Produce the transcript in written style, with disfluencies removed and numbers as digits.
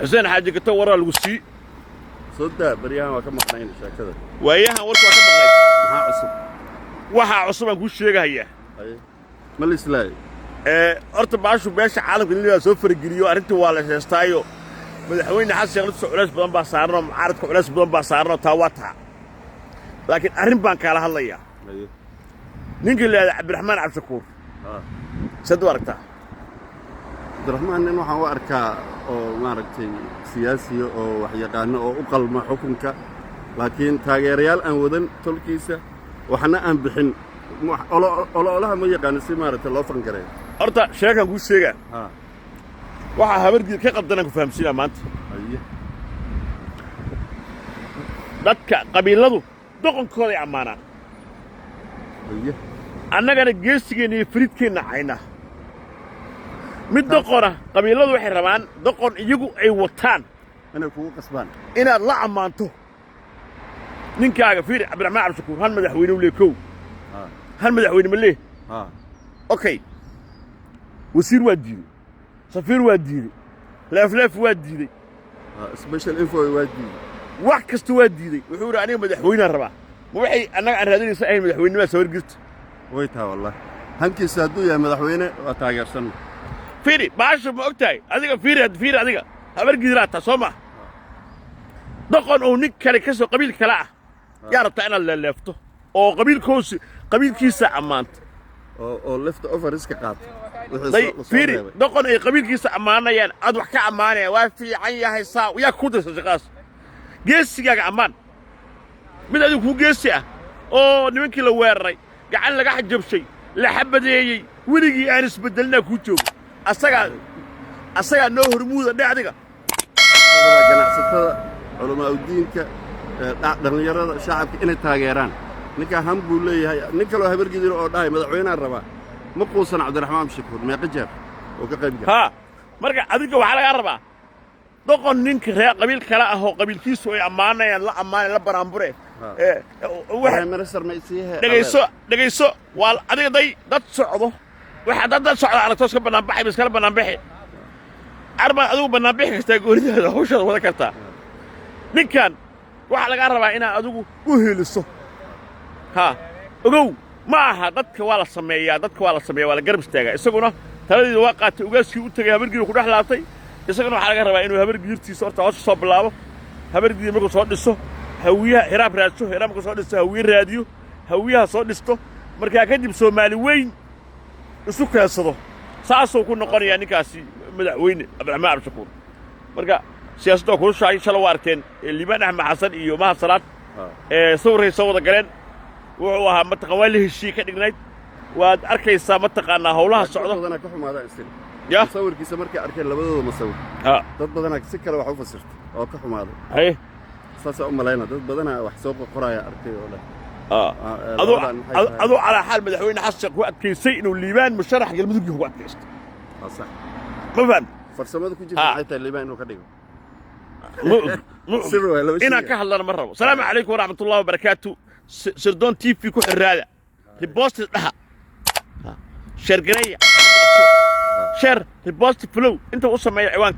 حسين حاجة كتو ورا الوسي صدق بريان وكم مقنعين كذا وياها ورك وكم مقنعين ها عصب وها عصب أقول شيء هي أي ما الإسلام أرتب عشوا بيش عالم اللي سوفر الجريو أرنتوا ولا شيء مدحوين حس يغلط سعودية بدن بصارنا عارض كعلاس بدن بصارنا تواتها لكن أرن بانك على هالليا أيه نيجي عبد الرحمن عبد الشكور سد ورقته عبد الرحمن إنه هو أركا أو ما ركتي سياسي أو وحيقان أو أقل ما حكمك لكن تاجريال أن ودن تلكيسة وحنا أن بحن الله ما يقان سمارة الله فنكره أرتا شيء أقول شيء waxa habargii ka qabdana ku fahamsiina maanta dadka qabiiladu doqonkooda ay amaanaan annagana geesigeena iyo fridkeena ayna mid doqora qabiiladu waxay rabaan doqon iyagu ay wataan inay kugu qasbaan inaad la amaanto ninkaaga fiir Cabdiraxmaan Cabdishakuur hal madaxweyne u leekow hal madaxweyne ma leeh okay wasiir waa diiday سفير واديني لاف واديني سبيشال انفو واديني wax kasta waadiiday wuxuu yiri aniga madaxweynaha rabaa ma waxay anaga aan raadinaysa ay madaxweynima soo wargirto way taa wallahi hankiisa haduu yahay madaxweyne waa taageersan fiiri baasha ma ogtahay adiga fiiri adiga habargiiraata Soomaa doqon oo nin kale ka soo qabiil kale ah yaa rabtaa inaad leefto oo qabiilkiisa amaanto oo left over iska qaato fiiri doqon ay qabiilkiisa amaanayaan aad wax ka amaanaya waa fiican yahay saa yaa ku dirsan shaqaas geesigaaga amaan mid adigu ku geesi ah oo nimankii la weeraray gacan laga xajabshay la xabadeeyay weligii aan isbedelna ku joogo asaga noo hormuuda dhacdiga ganacsatada culamaa diinka dhalinyarada shacabka inay taageeraan ninka han buu leeyahay nin kale oo habargidin oo dhahay madaxweynaha rabaa ma quusan Cabdiraxmaan Cabdishakuur ma qajaab oo ka qayb galay ha marka adiga waxa laga rabaa doqon ninka reer qabiil kala ah oo qabiilkiisu ay amaanayaan la baraambure waxa minister ma isiihay dhageyso waa adiga dad socdo waxa dad socdo aan toos ka banaan baxay bis kala banaan baxay arba adigu banaan bixi kasta goorideeda hawsha wada kartaa ninkan waxa laga rabaa inaad adigu u heliso ha ogow ma aha dadka waa la sameeyaa waa la garab istaagaa isaguna taladii waa qaatay ugaaskii u tagay habargii ku dhax laabtay isaguna waxa laga rabaa inuu habargiirtiisa horta hoos soo bilaabo habargii markuu soo dhiso hawiyaha hiraab raadso hiraabku soo dhiso hawiye raadiyo hawiyaha soo dhisto markaa kadib Soomaali weyn isu kaasado saasoo ku noqonaya ninkaasi madaxweyne Cabdiraxmaan Cabdishakuur marka siyaasadda ku shaay shalay waarteen Liibaan Axmed Xasan iyo Mahad Salaad sawiraysa wada galeen wuxuu ahaa mataqaawali heshii ka dhignayd waad arkaysaa mataqaanaa hawlaha socdo dadana ka xumaada istin ya sawirkiisa markay arkeen labadooda masawir dad badana si kale wax u fasirtay oo ka xumaada saasa u malayna dad badana wax soo qoraya arkay oo leh adoo ala xal madaxweyne xasan ku adkaysay inuu Liibaan musharax galmudug ku adkaysto صح ma faham farsamada ku jirta ay tahay Liibaan inuu ka dhigo ina ka hadlana ma rabo salaamu calaykum waraxmatullaahi wabarakaatu سردون تي في كل الرادة ريبوست لها شير قرية شير ريبوست فلو انت وصل معي عوانك